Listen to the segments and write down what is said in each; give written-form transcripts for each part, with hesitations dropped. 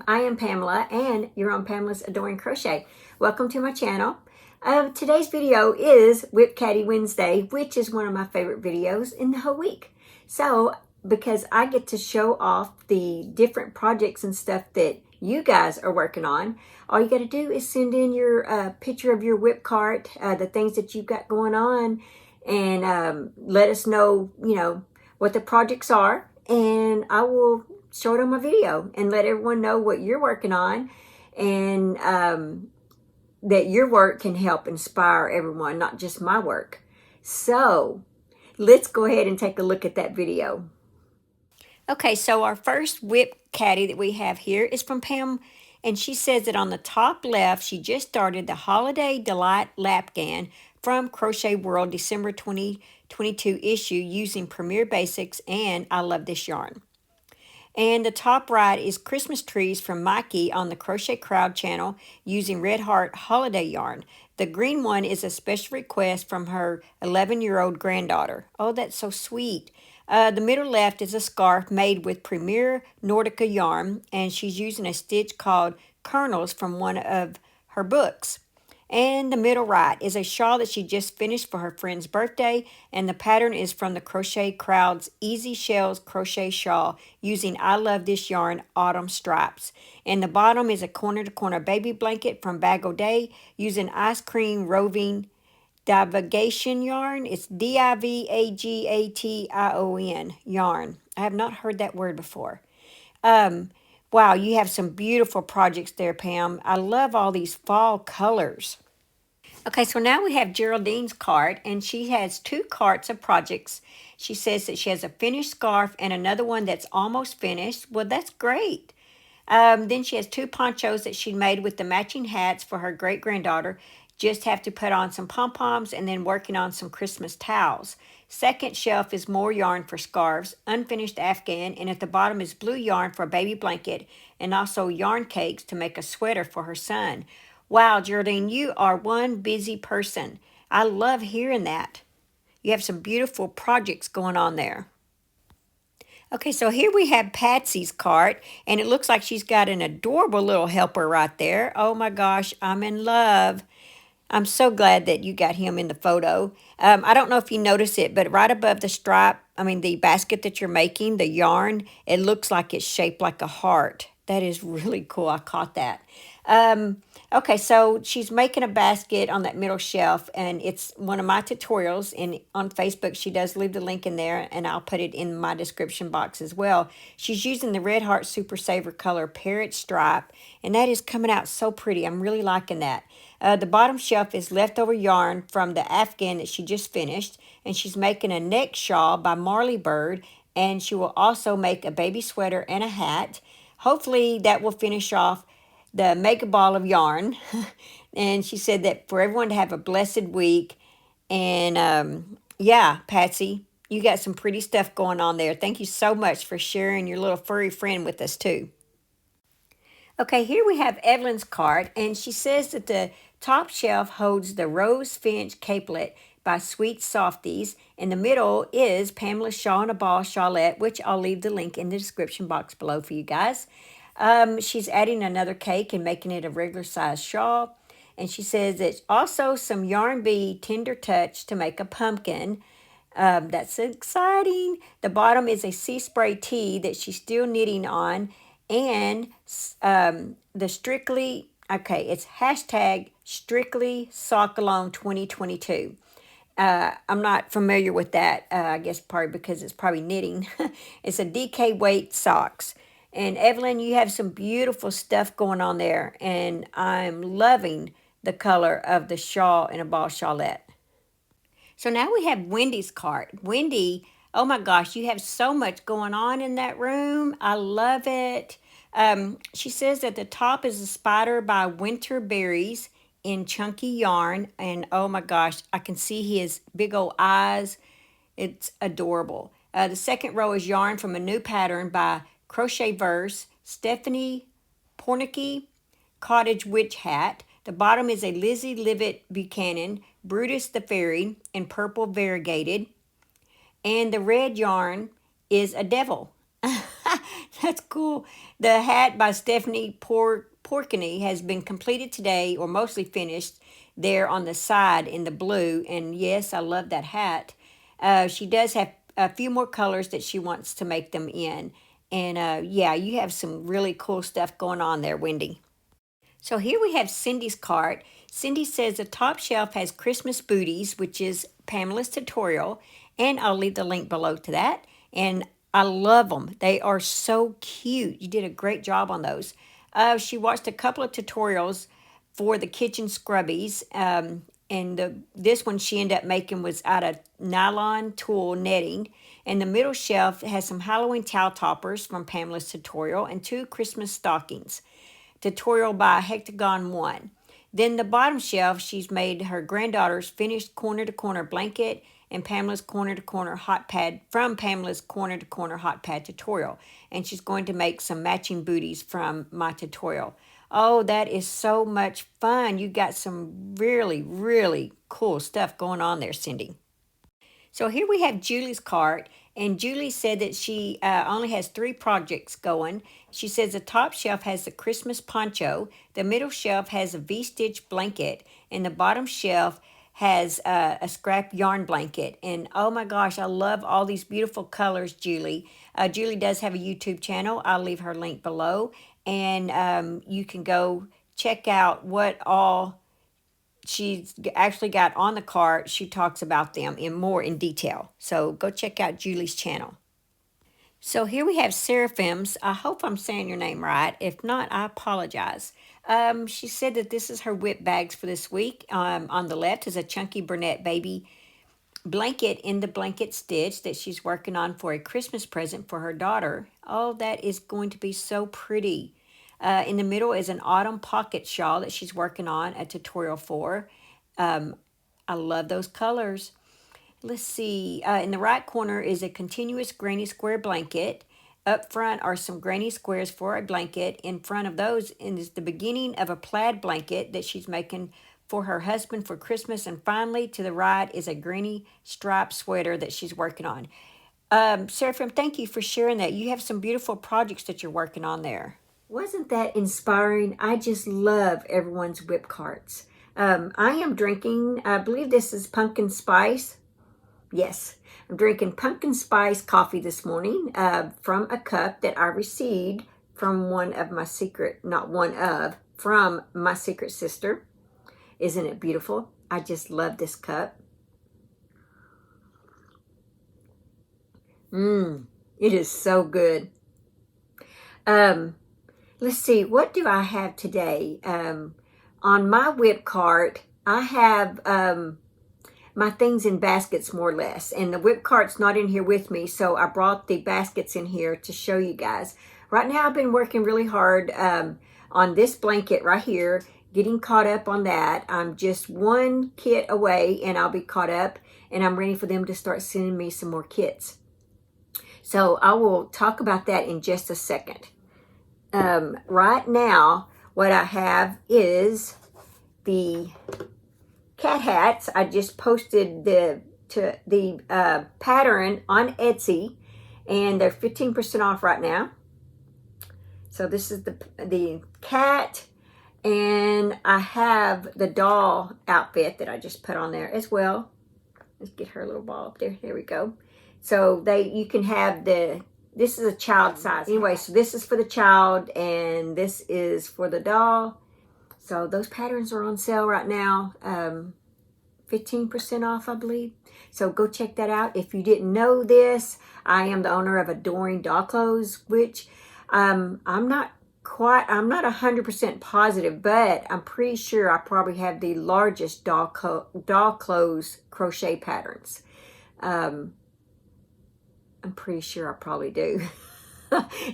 I am Pamela, and you're on Pamela's Adoring Crochet. Welcome to my channel. Today's video is WIP Caddy Wednesday, which is one of my favorite videos in the whole week. So, because I get to show off the different projects and stuff that you guys are working on, all you got to do is send in your picture of your WIP cart, the things that you've got going on, and let us know, what the projects are, and I will show it on my video and let everyone know what you're working on, and that your work can help inspire everyone, not just my work. So let's go ahead and take a look at that video. Okay, so our first WIP caddy that we have here is from Pam, and she says that on the top left, she just started the Holiday Delight Lapgan from Crochet World December 2022 issue using Premier Basics, and I love this yarn. And the top right is Christmas trees from Mikey on the Crochet Crowd channel using Red Heart holiday yarn. The green one is a special request from her 11-year-old granddaughter. Oh, that's so sweet. The middle left is a scarf made with Premier Nordica yarn, and she's using a stitch called Kernels from one of her books. And the middle right is a shawl that she just finished for her friend's birthday, and the pattern is from the Crochet Crowd's Easy Shells crochet shawl using I Love This Yarn autumn stripes. And the bottom is a corner-to-corner baby blanket from Bag O' Day using Ice Cream Roving Divagation yarn. It's Divagation yarn. I have not heard that word before. Wow, you have some beautiful projects there, Pam. I love all these fall colors. Okay, so now we have Geraldine's cart, and she has two carts of projects. She says that she has a finished scarf and another one that's almost finished. Well, that's great. Then she has two ponchos that she made with the matching hats for her great-granddaughter. Just have to put on some pom-poms and then working on some Christmas towels. Second shelf is more yarn for scarves, unfinished Afghan, and at the bottom is blue yarn for a baby blanket and also yarn cakes to make a sweater for her son. Wow, Geraldine, you are one busy person. I love hearing that. You have some beautiful projects going on there. Okay, so here we have Patsy's cart, and it looks like she's got an adorable little helper right there. Oh my gosh, I'm in love. I'm so glad that you got him in the photo. I don't know if you notice it, but right above the basket that you're making, the yarn, it looks like it's shaped like a heart. That is really cool. I caught that. Okay, so she's making a basket on that middle shelf, and it's one of my tutorials. And on Facebook, she does leave the link in there, and I'll put it in my description box as well. She's using the Red Heart Super Saver color Parrot Stripe, and that is coming out so pretty. I'm really liking that. The bottom shelf is leftover yarn from the Afghan that she just finished, and she's making a neck shawl by Marley Bird, and she will also make a baby sweater and a hat. Hopefully that will finish off the mega ball of yarn. And she said that for everyone to have a blessed week. And yeah, Patsy, you got some pretty stuff going on there. Thank you so much for sharing your little furry friend with us too. Okay, here we have Evelyn's cart, and she says that the top shelf holds the Rose Finch Capelet by Sweet Softies. In the middle is Pamela's Shawl and a Ball Shawlette, which I'll leave the link in the description box below for you guys. She's adding another cake and making it a regular size shawl. And she says it's also some Yarn Bee Tender Touch to make a pumpkin. That's exciting. The bottom is a sea spray tee that she's still knitting on. And it's hashtag Strictly Sock Along 2022. I'm not familiar with that, I guess probably because it's probably knitting. It's a DK weight socks. And Evelyn, you have some beautiful stuff going on there, and I'm loving the color of the shawl and a ball shawlette. So now we have Wendy's cart. Wendy, oh my gosh, you have so much going on in that room. I love it. She says that the top is a spider by Winter Berries in chunky yarn. And oh my gosh, I can see his big old eyes. It's adorable. The second row is yarn from a new pattern by Crochet Verse, Stephanie Pornicky, Cottage Witch Hat. The bottom is a Lizzie Livett Buchanan, Brutus the Fairy, in purple variegated. And the red yarn is a devil. That's cool. The hat by Stephanie Porkany has been completed today, or mostly finished, there on the side in the blue. And yes, I love that hat. She does have a few more colors that she wants to make them in. And yeah, you have some really cool stuff going on there, Wendy. So here we have Cindy's cart. Cindy says the top shelf has Christmas booties, which is Pamela's tutorial, and I'll leave the link below to that. And I love them. They are so cute. You did a great job on those. She watched a couple of tutorials for the kitchen scrubbies, and this one she ended up making was out of nylon tulle netting. And the middle shelf has some Halloween towel toppers from Pamela's tutorial and 2 Christmas stockings. Tutorial by Hectagon 1. Then the bottom shelf, she's made her granddaughter's finished corner-to-corner blanket and Pamela's corner-to-corner hot pad from Pamela's corner-to-corner hot pad tutorial. And she's going to make some matching booties from my tutorial. Oh, that is so much fun. You got some really, really cool stuff going on there, Cindy. So here we have Julie's cart, and Julie said that she only has 3 projects going. She says the top shelf has the Christmas poncho, the middle shelf has a V-stitch blanket, and the bottom shelf has a scrap yarn blanket. And oh my gosh, I love all these beautiful colors, Julie. Julie does have a YouTube channel. I'll leave her link below, and you can go check out what all she's actually got on the cart. She talks about them in detail. So go check out Julie's channel. So here we have Seraphims. I hope I'm saying your name right. If not, I apologize. She said that this is her WIP bags for this week. On the left is a chunky brunette baby blanket in the blanket stitch that she's working on for a Christmas present for her daughter. Oh, that is going to be so pretty. In the middle is an autumn pocket shawl that she's working on a tutorial for. I love those colors. Let's see. In the right corner is a continuous granny square blanket. Up front are some granny squares for a blanket. In front of those is the beginning of a plaid blanket that she's making for her husband for Christmas. And finally, to the right is a granny striped sweater that she's working on. Seraphim, thank you for sharing that. You have some beautiful projects that you're working on there. Wasn't that inspiring? I just love everyone's WIP carts. I am drinking, I believe this is pumpkin spice. Yes, I'm drinking pumpkin spice coffee this morning from a cup that I received from from my secret sister. Isn't it beautiful? I just love this cup. It is so good. Let's see, what do I have today? On my WIP cart, I have my things in baskets more or less. And the WIP cart's not in here with me, so I brought the baskets in here to show you guys. Right now I've been working really hard on this blanket right here, getting caught up on that. I'm just 1 kit away and I'll be caught up, and I'm ready for them to start sending me some more kits. So I will talk about that in just a second. Right now, what I have is the cat hats. I just posted the pattern on Etsy, and they're 15% off right now. So this is the cat, and I have the doll outfit that I just put on there as well. Let's get her little ball up there. There we go. So you can have this is a child size. Anyway, so this is for the child and this is for the doll. So those patterns are on sale right now. 15% off, I believe. So go check that out. If you didn't know this, I am the owner of Adoring Doll Clothes, which I'm not 100% positive, but I'm pretty sure I probably have the largest doll clothes crochet patterns. I'm pretty sure I probably do.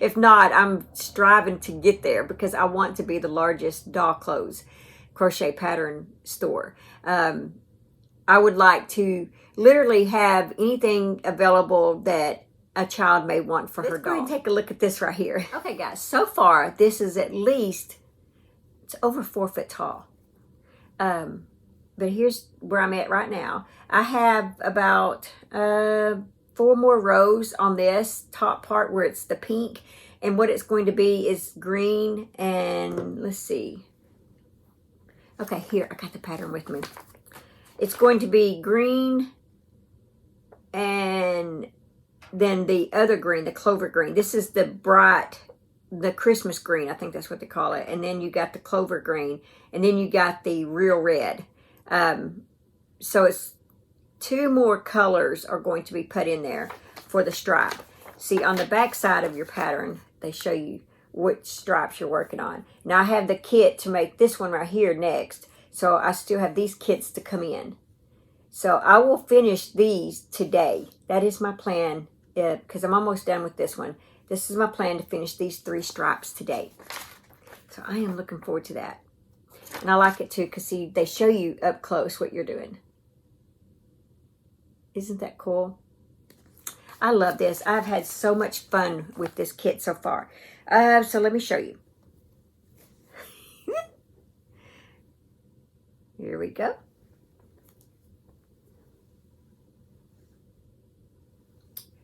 If not, I'm striving to get there because I want to be the largest doll clothes crochet pattern store. I would like to literally have anything available that a child may want for her doll. Let's go ahead and take a look at this right here. Okay, guys, so far this is at least, it's over 4 foot tall. But here's where I'm at right now. I have about 4 more rows on this top part where it's the pink, And what it's going to be is green and let's see. Okay, here, I got the pattern with me. It's going to be green and then the other green, the clover green. This is the bright, the Christmas green, I think that's what they call it. And then you got the clover green, and then you got the real red. So it's 2 more colors are going to be put in there for the stripe. See, on the back side of your pattern, they show you which stripes you're working on. Now I have the kit to make this one right here next. So I still have these kits to come in. So I will finish these today. That is my plan, because I'm almost done with this one. This is my plan to finish these 3 stripes today. So I am looking forward to that. And I like it too, because see, they show you up close what you're doing. Isn't that cool? I love this. I've had so much fun with this kit so far. So let me show you. Here we go.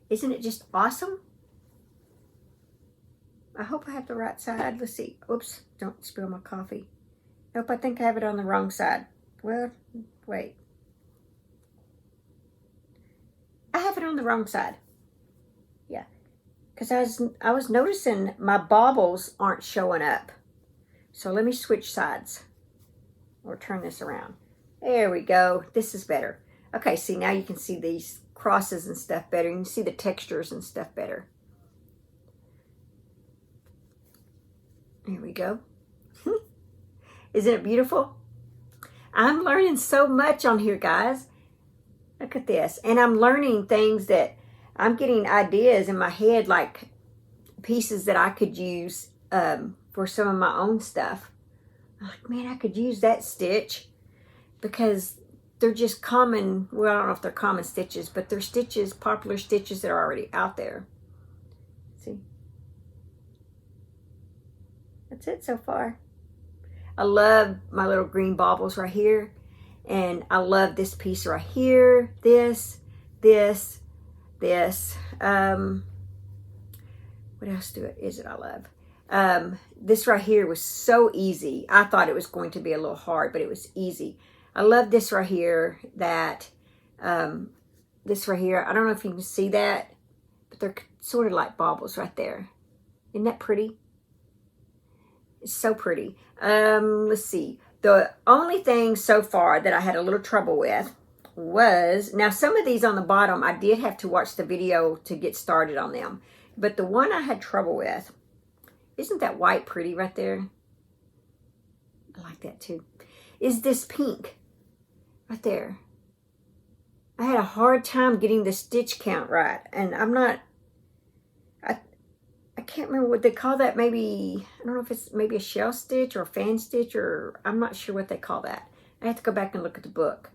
Isn't it just awesome? I hope I have the right side. Let's see. Oops, don't spill my coffee. Nope, I think I have it on the wrong side. Well, wait. I have it on the wrong side. Yeah, because I was noticing my baubles aren't showing up. So let me switch sides or turn this around. There we go. This is better. Okay, see, now you can see these crosses and stuff better. You can see the textures and stuff better. There we go. Isn't it beautiful? I'm learning so much on here, guys. Look at this. And I'm learning things that I'm getting ideas in my head, like pieces that I could use for some of my own stuff. I'm like, man, I could use that stitch because they're just common. Well, I don't know if they're common stitches, but they're stitches, popular stitches that are already out there. See? That's it so far. I love my little green baubles right here. And I love this piece right here. This. What else is it I love? This right here was so easy. I thought it was going to be a little hard, but it was easy. I love this right here. This right here. I don't know if you can see that, but they're sort of like baubles right there. Isn't that pretty? It's so pretty. Let's see. The only thing so far that I had a little trouble with was, now some of these on the bottom, I did have to watch the video to get started on them. But the one I had trouble with, isn't that white pretty right there? I like that too. Is this pink right there. I had a hard time getting the stitch count right. And I can't remember what they call that. Maybe, I don't know if it's maybe a shell stitch or a fan stitch, or I'm not sure what they call that. I have to go back and look at the book.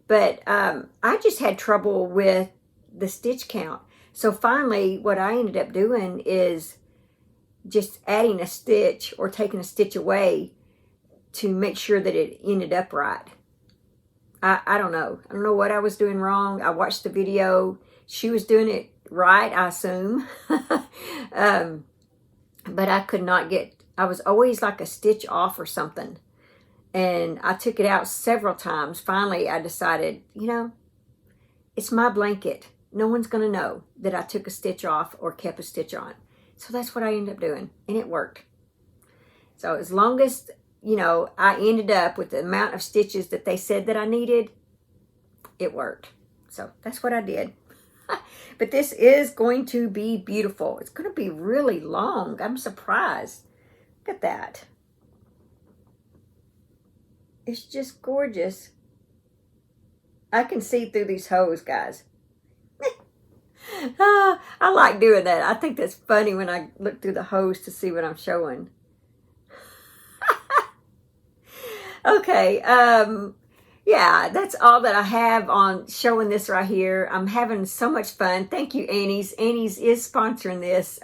But I just had trouble with the stitch count. So finally, what I ended up doing is just adding a stitch or taking a stitch away to make sure that it ended up right. I don't know. I don't know what I was doing wrong. I watched the video. She was doing it right, I assume. But I could not get, I was always like a stitch off or something. And I took it out several times. Finally, I decided, you know, it's my blanket. No one's going to know that I took a stitch off or kept a stitch on. So that's what I ended up doing. And it worked. So as long as, you know, I ended up with the amount of stitches that they said that I needed, it worked. So that's what I did. But this is going to be beautiful. It's going to be really long. I'm surprised. Look at that. It's just gorgeous. I can see through these hose, guys. I like doing that. I think that's funny when I look through the hose to see what I'm showing. Okay, yeah, that's all that I have on showing this right here. I'm having so much fun. Thank you, Annie's. Annie's is sponsoring this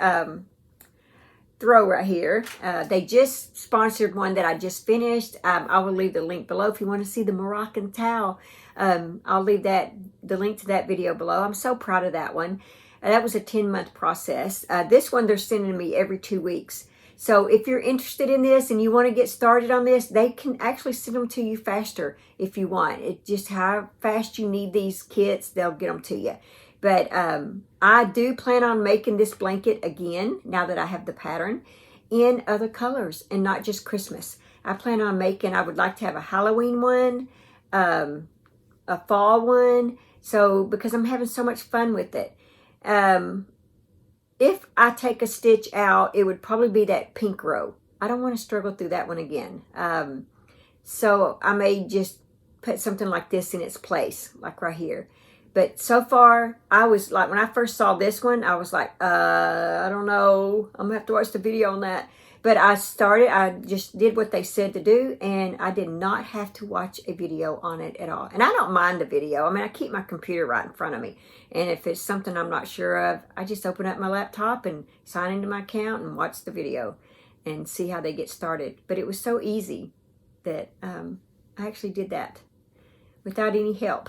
throw right here. They just sponsored one that I just finished. I will leave the link below if you want to see the Moroccan towel. I'll leave the link to that video below. I'm so proud of that one. That was a 10-month process. This one they're sending me every 2 weeks. So if you're interested in this and you want to get started on this, they can actually send them to you faster if you want. It's just how fast you need these kits, they'll get them to you. But I do plan on making this blanket again, now that I have the pattern, in other colors and not just Christmas. I plan on making, I would like to have a Halloween one, a fall one, so because I'm having so much fun with it. If I take a stitch out, it would probably be that pink row. I don't want to struggle through that one again. So I may just put something like this in its place, like right here. But so far, I was like, when I first saw this one, I was like, I don't know. I'm going to have to watch the video on that. But I just did what they said to do, and I did not have to watch a video on it at all. And I don't mind the video. I mean, I keep my computer right in front of me. And if it's something I'm not sure of, I just open up my laptop and sign into my account and watch the video and see how they get started. But it was so easy that I actually did that without any help.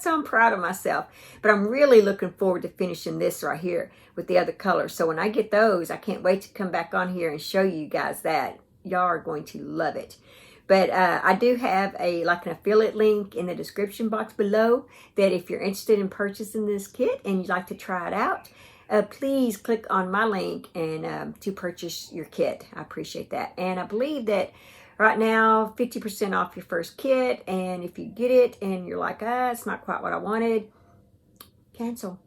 So I'm proud of myself. But I'm really looking forward to finishing this right here with the other colors. So when I get those, I can't wait to come back on here and show you guys that. Y'all are going to love it. But I do have like an affiliate link in the description box below that if you're interested in purchasing this kit and you'd like to try it out, please click on my link and to purchase your kit. I appreciate that. And I believe that right now, 50% off your first kit, and if you get it and you're like, it's not quite what I wanted, cancel.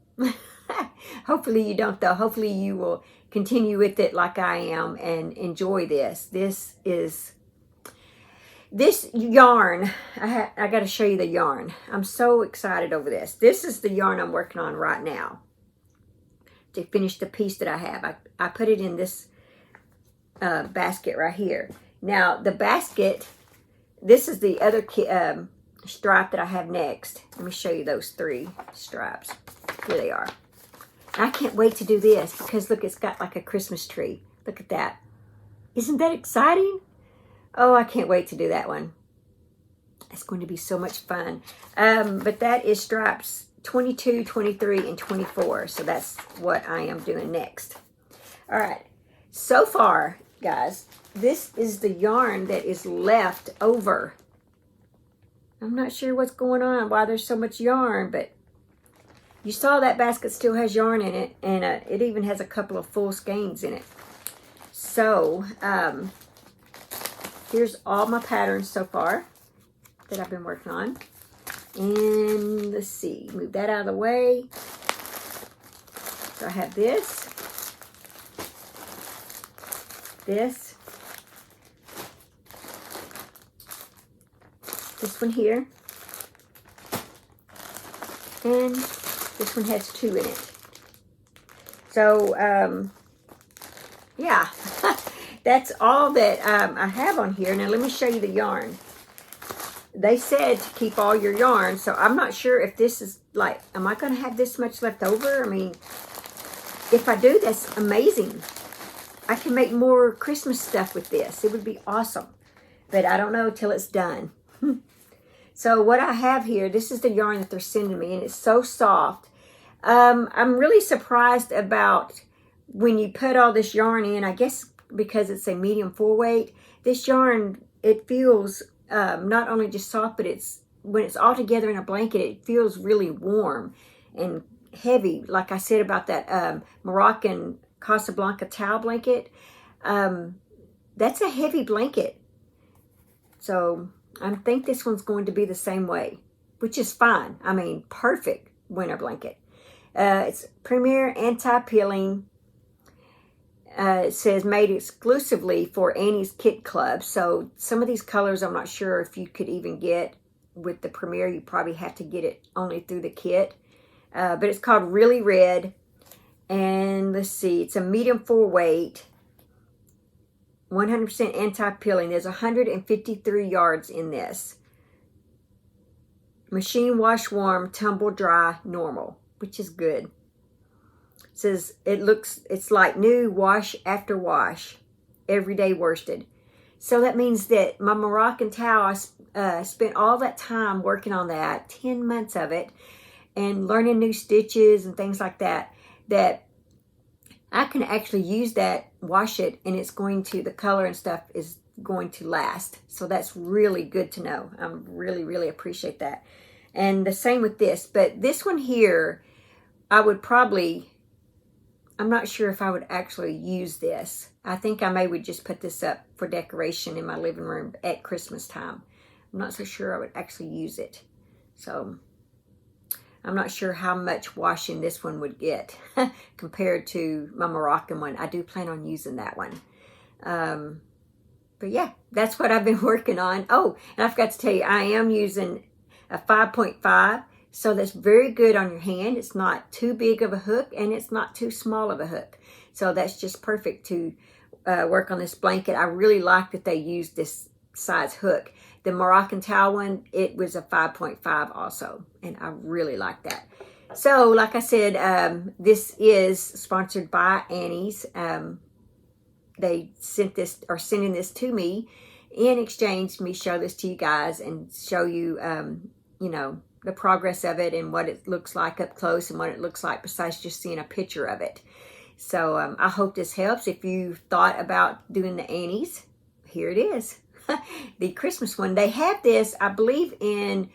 Hopefully you don't, though. Hopefully you will continue with it like I am and enjoy this. This yarn, I got to show you the yarn. I'm so excited over this. This is the yarn I'm working on right now to finish the piece that I have. I put it in this basket right here. Now, the basket, this is the other stripe that I have next. Let me show you those 3 stripes. Here they are. I can't wait to do this because, look, it's got like a Christmas tree. Look at that. Isn't that exciting? Oh, I can't wait to do that one. It's going to be so much fun. But that is stripes 22, 23, and 24. So that's what I am doing next. All right. So far, guys, this is the yarn that is left over. I'm not sure what's going on, why there's so much yarn, but you saw that basket still has yarn in it, and it even has a couple of full skeins in it. So, here's all my patterns so far that I've been working on. And let's see, move that out of the way. So I have this, this one here, and this one has 2 in it. So, yeah, that's all that I have on here. Now, let me show you the yarn. They said to keep all your yarn, so I'm not sure if this is like, am I going to have this much left over? I mean, if I do, that's amazing. I can make more Christmas stuff with this. It would be awesome. But I don't know till it's done. So what I have here, this is the yarn that they're sending me, and it's so soft. I'm really surprised about when you put all this yarn in, I guess because it's a medium 4-weight, this yarn, it feels not only just soft, but when it's all together in a blanket, it feels really warm and heavy. Like I said about that Moroccan Casablanca towel blanket, that's a heavy blanket. So I think this one's going to be the same way, which is fine. I mean, perfect winter blanket. It's Premier Anti-Peeling. It says made exclusively for Annie's Kit Club. So some of these colors I'm not sure if you could even get with the Premier. You probably have to get it only through the kit. But it's called Really Red. And let's see, it's a medium 4-weight. 100% anti-peeling. There's 153 yards in this. Machine wash warm, tumble dry, normal, which is good. It says it's like new, wash after wash, everyday worsted. So that means that my Moroccan towel, I spent all that time working on that, 10 months of it, and learning new stitches and things like that. that I can actually use that, wash it, and it's going to, the color and stuff is going to last. So that's really good to know. I really, really appreciate that. And the same with this. But this one here, I would probably, I'm not sure if I would actually use this. I think I would just put this up for decoration in my living room at Christmas time. I'm not so sure I would actually use it. So I'm not sure how much washing this one would get compared to my Moroccan one. I do plan on using that one. But yeah, that's what I've been working on. Oh, and I forgot to tell you, I am using a 5.5. So that's very good on your hand. It's not too big of a hook and it's not too small of a hook. So that's just perfect to work on this blanket. I really like that they used this size hook. The Moroccan towel one, it was a 5.5 also. And I really like that. So like I said, this is sponsored by Annie's. They sent this, or sending this to me in exchange for me show this to you guys and show you, you know, the progress of it and what it looks like up close and what it looks like besides just seeing a picture of it. So I hope this helps. If you thought about doing the Annie's, here it is. The Christmas one. They have this, I believe, in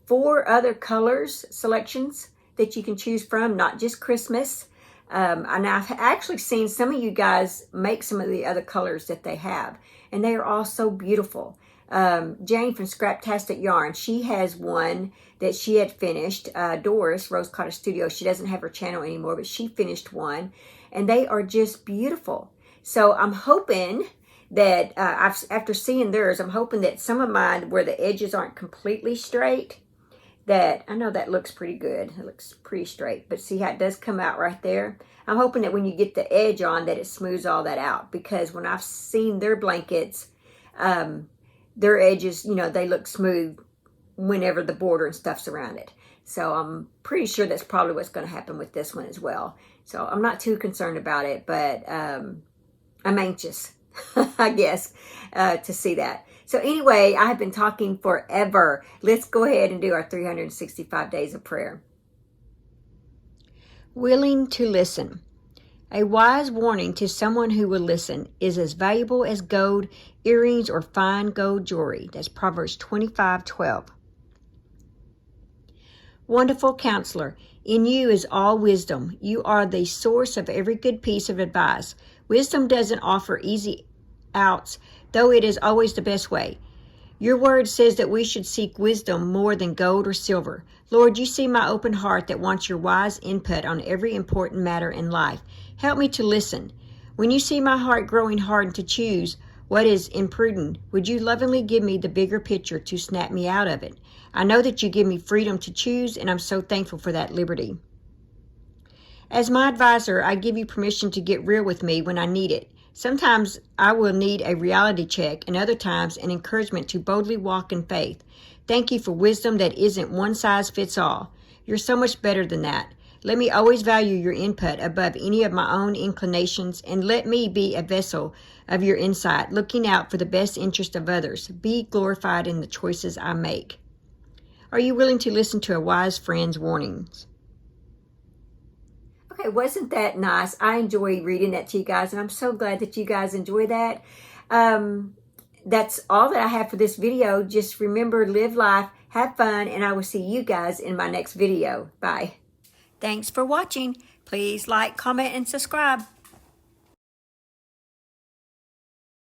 4 other colors selections that you can choose from, not just Christmas. And I've actually seen some of you guys make some of the other colors that they have, and they are all so beautiful. Jane from Scraptastic Yarn, she has one that she had finished. Doris, Rose Cottage Studio, she doesn't have her channel anymore, but she finished one, and they are just beautiful. So I'm hoping that after seeing theirs, I'm hoping that some of mine where the edges aren't completely straight, that I know that looks pretty good. It looks pretty straight, but see how it does come out right there? I'm hoping that when you get the edge on that it smooths all that out, because when I've seen their blankets, their edges, you know, they look smooth whenever the border and stuff's around it. So I'm pretty sure that's probably what's going to happen with this one as well. So I'm not too concerned about it, but I'm anxious, I guess, to see that. So anyway, I have been talking forever. Let's go ahead and do our 365 days of prayer. Willing to listen. A wise warning to someone who will listen is as valuable as gold earrings or fine gold jewelry. That's Proverbs 25:12. Wonderful counselor, in you is all wisdom. You are the source of every good piece of advice. Wisdom doesn't offer easy outs, though it is always the best way. Your word says that we should seek wisdom more than gold or silver. Lord, you see my open heart that wants your wise input on every important matter in life. Help me to listen. When you see my heart growing hardened to choose what is imprudent, would you lovingly give me the bigger picture to snap me out of it? I know that you give me freedom to choose, and I'm so thankful for that liberty. As my advisor, I give you permission to get real with me when I need it. Sometimes I will need a reality check, and other times an encouragement to boldly walk in faith. Thank you for wisdom that isn't one size fits all. You're so much better than that. Let me always value your input above any of my own inclinations, and let me be a vessel of your insight, looking out for the best interest of others. Be glorified in the choices I make. Are you willing to listen to a wise friend's warnings? Okay, wasn't that nice? I enjoy reading that to you guys, and I'm so glad that you guys enjoy that. That's all that I have for this video. Just remember, live life, have fun, and I will see you guys in my next video. Bye. Thanks for watching. Please like, comment, and subscribe.